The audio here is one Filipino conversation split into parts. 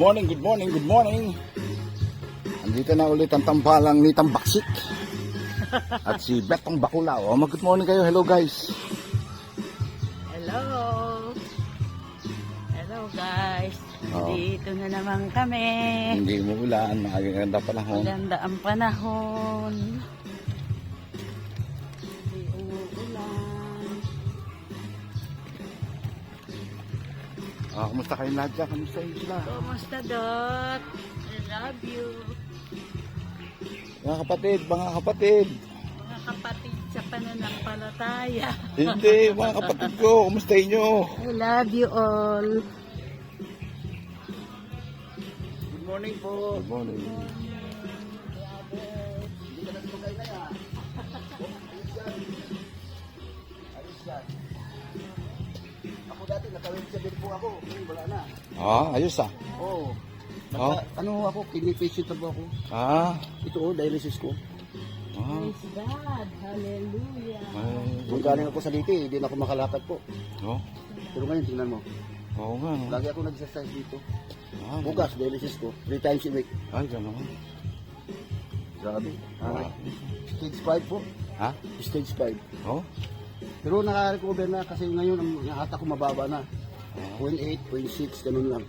morning, good morning, good morning. Andito na ulit ang tambalang ni Tambaksik at si Betong Bakulao. Good morning kayo, hello guys. Hello. Hello guys. Oh. Dito na naman kami. Hindi umuulan, magaganda panahon. Maganda ang panahon. Hindi umuulan. Kumusta kayo lahat dyan? Kamusta yun sila? Kumusta, Dot? I love you. Mga kapatid, mga kapatid. Mga kapatid sa pananampalataya. Hindi, mga kapatid ko, kumusta inyo? I love you all. Good morning po. Good morning. Ako dati nakawin sa din po ako, ngayon wala na. Ayos ah. Oo. Oh. Ano ako, kidney patient na po ako. Ito dialysis ko. Praise God. Hallelujah. Kung galing ako sa Liti, hindi na ako makalakad po. Oh. Pero ngayon, tingnan mo. Oo nga. No? Lagi ako nag-exercise dito. Ah, Bukas, dialysis ko. 3 times a week. Ay, gano'n. Grabe. Wow. Stage 5 po. Ha? Stage 5. Oh? Pero naka-recover na kasi ngayon ang hata ko mababa na. 0.8, 0.6, ganun lang.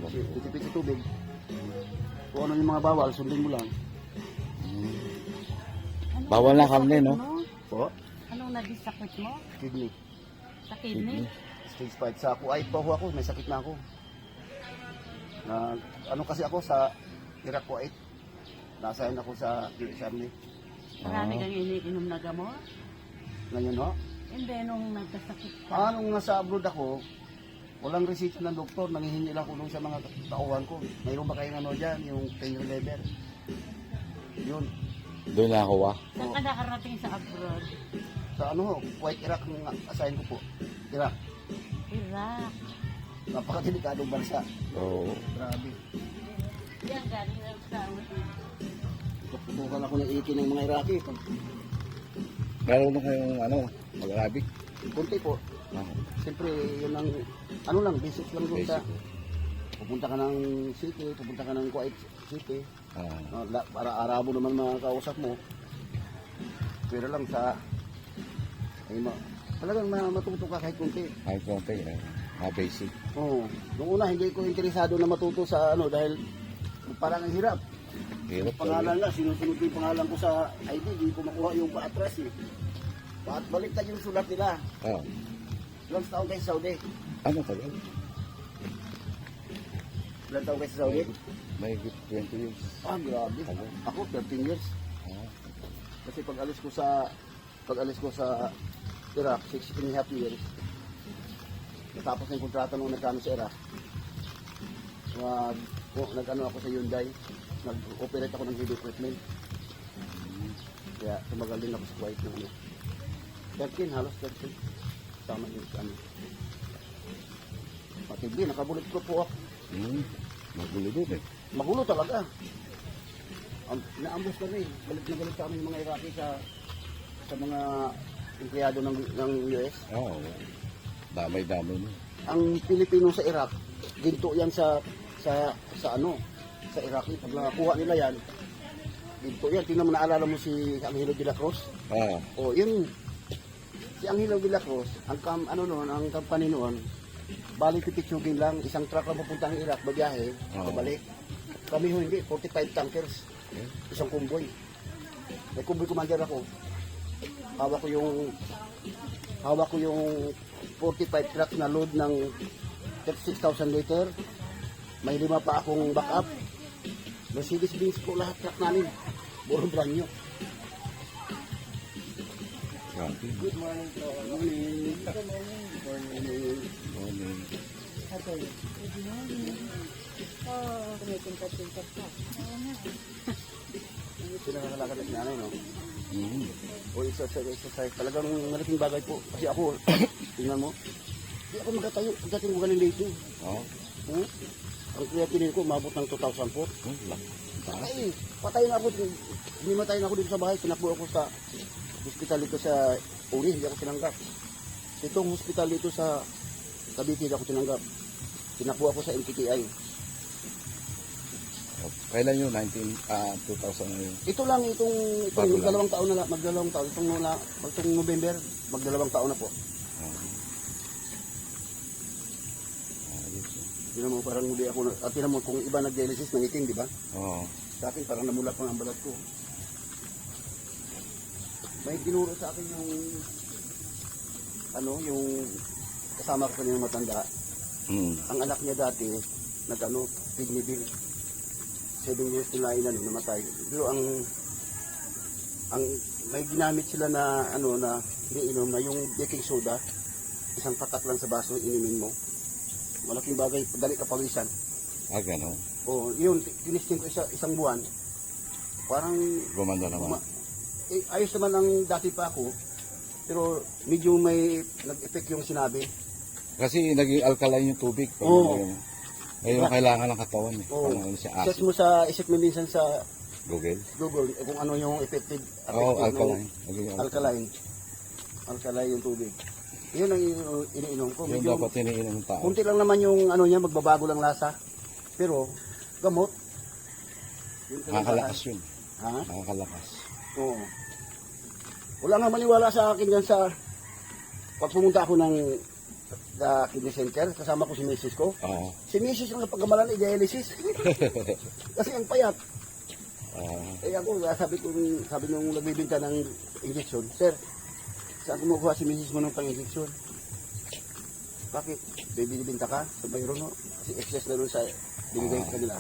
Kasi titipid sa tubig. Kung ano yung mga bawal, sundin mo lang. Bawal na karne, no? Po, Anong naging sakit mo? kidney. Sa kidney? Stage 5. Sa kuwait pa ako, may sakit na ako. Na, ano kasi ako sa Iraq Kuwait. Nasayan ako sa army. Marami kang iniinom na gamot? Ngayon ho. Hindi, nung nagkasakit ka. Nung nasa abroad ako, walang resita ng doktor. Nangihingi lang ko nung sa mga tauhan ko. Mayroon ba kayong ano dyan, yung pain reliever? Yun. Doon na ako Saan ka nakarating sa abroad? Sa ano ho, Kuwait, Iraq yung assign ko po. Iraq. Iraq. Napakadelikadong bansa. Oo. Grabe. Yan, galing lang sa Tutukan ako ng iki ng mga Iraqi. Meron na kayong mag-arabic? Kunti po. Siyempre, yun ang, ano lang, basic lang doon sa, pupunta ka ng city, pupunta ka ng Kuwait City, para Arabo naman mga kausap mo. Pero lang sa, talagang matuto ka kahit kunti. Ay, konti. Basic. Oo. Noong una, hindi ko interesado na matuto sa dahil parang ang hirap. Hirap Pangalan nga, sinusunod ko yung pangalan ko sa ID, hindi ko makuha yung paatras eh. Baliktad yung sulat nila. Ilang taon kayo sa Saudi? Ano tagal? Ilang taon kayo sa Saudi? May 20 years. Grabe. Ako 13 years. Kasi pag-alis ko sa Iraq, 16 and a half years. Natapos na yung kontrata nung nagkano sa Iraq. Nag-ano ako sa Hyundai. Nag-operate ako ng heavy equipment. Kaya tumagal din ako sa Kuwait ng 13, halos 13. Tama yung matindi, nakabulit ko po ako. Magulo doon eh. Magulo talaga. Naambos kami. Galit na galit kami yung mga Iraqi sa mga empleyado ng US. Damay-damay mo. Ang Pilipino sa Iraq, ginto yan sa Iraqi. Pag nakakuha nila yan, ginto yan. Tingnan mo, naalala mo si Angelo de la Cruz? Yun. Si Angelo de la Cruz, ang company noon, bali pipitsugin lang, isang truck lang papunta ng Iraq, babiyahe, pabalik. Kami ho hindi, 45 tankers, isang kumboy. May kumboy commander ako. Hawak ko yung 45 trucks na load ng 36,000 liter. May 5 pa akong backup. Mercedes-Benz po lahat truck namin. Puro brand new. Good morning po. Good morning. Good morning. Good morning. Good morning. Kumitintat-tintat ka. Ito nakakalakad na si nanay, no? Exercise. Talagang malaking bagay po. Kasi ako, tingnan mo, hindi ako magkatayo. Pagdating ko galing dito. Ang creatinine ko, umabot ng 2004. Patay na ako. Hinimatay na ako dito sa bahay. Tinakbo ako sa hospital dito sa Uri. Hindi ako tinanggap. Itong hospital dito sa Cavite, hindi ako tinanggap. Tinakbo ako sa MTTI. Kailan yun? 2000 na yun. Ito lang, itong Bago lang. magdalawang taon na lang, magdalawang taon. Itong November, magdalawang taon na po. Ayos, eh. Tinan mo, parang muli ako, at tinan mo, kung iba nag-dialysis, nangiting, di ba? Oo. Sa akin, parang namula pa ang balat ko. May tinuro sa akin yung kasama ko kanina matanda. Ang anak niya dati, kidney bill. 7 years nila namatay. Pero ang may ginamit sila na na iniinom na yung baking soda, isang patak lang sa baso, inimin mo. Malaking bagay, dali ka pawisan. Gano'n. O, yun, tinisting ko isang buwan. Parang, Gumanda naman. ayos naman ang dati pa ako, pero medyo may nag-effect yung sinabi. Kasi naging alkaline yung tubig. Oo. Ngayon kailangan ng katawan eh. Oo. Parang siya Search acid. mo isip mo minsan sa Google. Google kung ano yung effective Oo, ng alkaline. Naging alkaline. Alkaline yung tubig. Yun ang iniinom ko. Yung Medyo, dapat iniinom ng tao. kunti lang naman yung niya, magbabago lang lasa. Pero, gamot. Yun talaga. Nakakalakas yun. Ha? Nakakalakas. Oo. Wala nga maniwala sa akin yan sa pag pumunta ako ng kidney center, kasama ko si misis ko. Oo. Si misis yung napagkamalan i-dialysis. Kasi ang payat. Eh ako, sabi nung nagbibinta ng injection, sir, saan kumukuha si misis mo ng pang-injection? Bakit? Bibinta ka sa mayroon, no? Kasi excess na doon sa binigay sa kanila.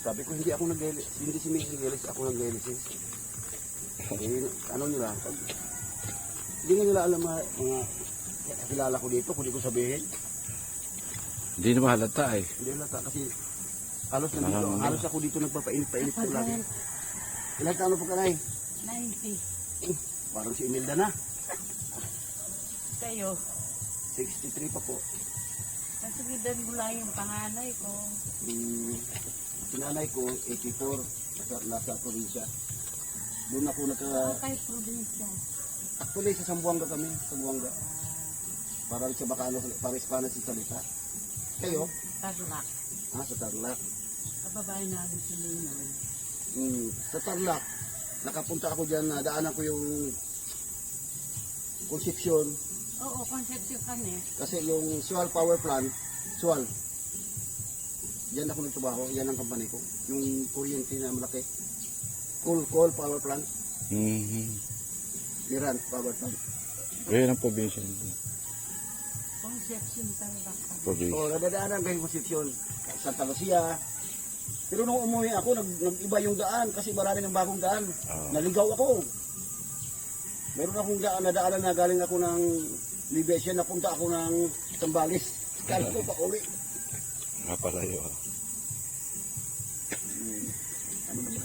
Sabi ko, hindi ako nag-dialysis. Hindi si misis nag-dialysis, ako nag-dialysis. Nila, hindi nga nila alam mga kilala ko dito, kung di ko sabihin. Hindi naman halata eh. Hindi halata kasi halos ako dito nagpapainit-painit ko lagi. Ilang taon po ka na eh? 90. Parang si Imelda na. Kayo. 63 pa po. Kasi gidan mo lang yung panganay ko. Sinanay ko, 84, nasa probinsya. Doon ako Kay probinsya. Actually, sa Zamboanga kami, Zamboanga. Parang sa Bacano, Paris-Paris si Salita. Kayo? Tarlac. Sa Tarlac. Kababae namin si Linoy. Sa Tarlac, nakapunta ako dyan, daanan ko yung Concepcion. Oo, Concepcion kami. Kasi yung Sual Power Plant, Sual, diyan ako nagtrabaho, yan ang company ko. Yung kuryente na malaki. Coal Power Plant, Miran Power Plant. Ngayon ang probinsya nito. Concepcion Tarlac. Probinsya. Nadadaanan ko yung Concepcion, Santa Lucia. Pero nung umuwi ako, nag-iba yung daan kasi marami ng bagong daan. Naligaw ako. Meron akong nadaanan na galing ako ng Libesya, napunta ako ng Zambales. Kala ko pa uwi. Palayo.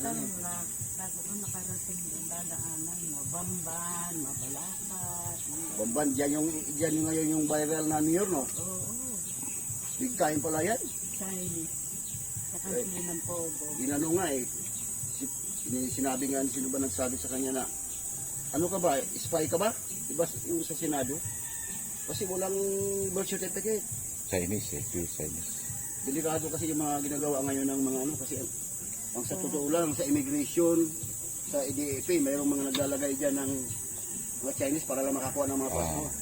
Tarlac. Bago ko nakarating yung dadaanan mo. Bamban, Mabalakat. Bamban, dyan yung ngayon yung viral na New York, no? Oo. Big time pala yan. Chinese. Saka sila ng Pogo. Ginano nga eh. Sinabi nga, sino ba nagsabi sa kanya na, ano ka ba, spy ka ba? Diba yung sa Senado? Kasi walang birth certificate. Chinese eh, pure Chinese. Delikado kasi yung mga ginagawa ngayon ng mga kasi ang sa totoo lang, sa immigration, sa EDAP, mayroong mga naglalagay dyan ng mga Chinese para lang makakuha ng mga passport.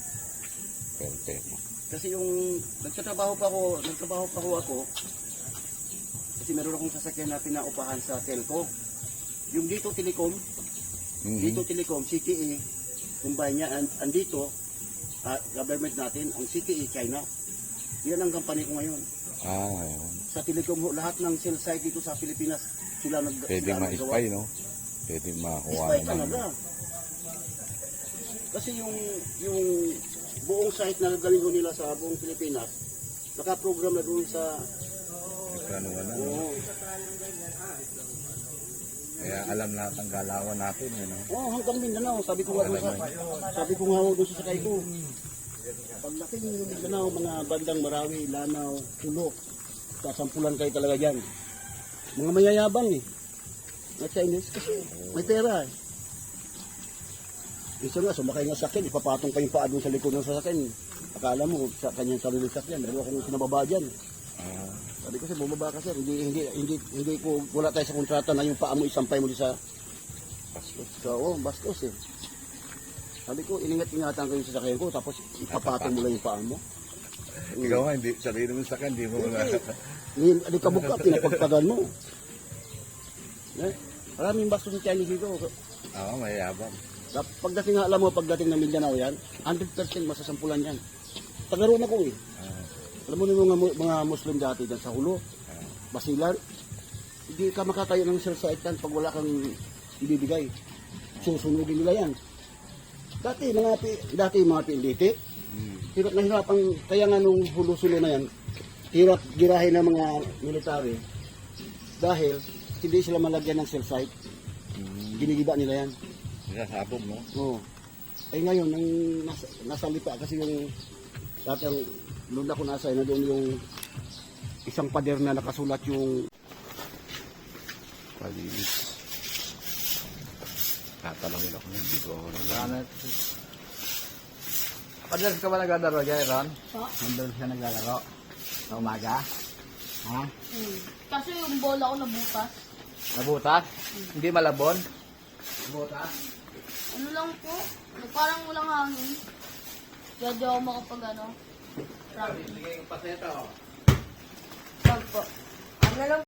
Perfect. Kasi yung nagtatrabaho pa ako, kasi meron akong sasakyan na pinaupahan sa telco. Yung dito Telecom, dito Telecom, CTE, kumbay niya, andito, government natin, ang CTE, China. Yan ang company ko ngayon. Ayun. Sa Telecom, lahat ng cell site dito sa Pilipinas, sila Pwede ma-spy, no? Pwede makuha spy naman. talaga. Kasi yung buong site na galing nila sa buong Pilipinas, nakaprogram na doon sa Ano na. Kaya alam lahat ang galawan natin, no? hanggang Mindanao, sabi ko nga doon sa sakay ko. Pagdating ng Mindanao, mga bandang Marawi, Lanao, Tulok, sasampulan kayo talaga dyan. Mga mayayabang eh. Mga Chinese kasi may pera eh. Isa nga, sumakay nga sa akin, ipapatong kayong paa doon sa likod ng sasakyan. Akala mo, sa kanyang sarili sasakyan, meron akong sinababa dyan. Sabi ko, sir, bumaba ka, sir. Hindi ko, wala tayo sa kontrata na yung paa mo isampay mo di sa bastos. So, bastos eh. Sabi ko, iningat-ingatan ko yung sasakyan ko, tapos ipapatong mo lang yung paa mo. Ikaw nga, hindi, sarili mo sa akin, hindi mo wala. Hindi ka buka, pinapagpagan mo. Eh, maraming bastos ng Chinese dito. Oo, mayabang. Pagdating nga, alam mo, pagdating ng Mindanao yan, 100% masasampulan yan. Tagaroon ako eh. Alam mo yung mga Muslim dati dyan sa Hulo, Basilan, hindi ka makatayo ng cell site yan pag wala kang ibibigay. Susunugin nila yan. Dati mga PLDT, hirap na hirap ang, kaya nga nung Hulo-Sulo na yan, hirap girahin ng mga military dahil hindi sila malagyan ng cell site. Ginigiba nila yan. Nasabog, no? Oo. Ay ngayon, nang nasa lipa kasi yung dati ang doon ako nasa na doon yung isang pader na nakasulat yung Palilis. Tatalangin ako, hindi ko ako naglanat. Madalas ka ba naglalaro, Jairon? Po? Madalas ka naglalaro? Sa umaga? Ha? Kasi yung bola ko nabutas. Nabutas? Hindi malabon? Nabutas? Ano lang po, parang walang hangin. Kaya di ako makapag ano. Sige, yung paseta, oh. Pag po. Ano lang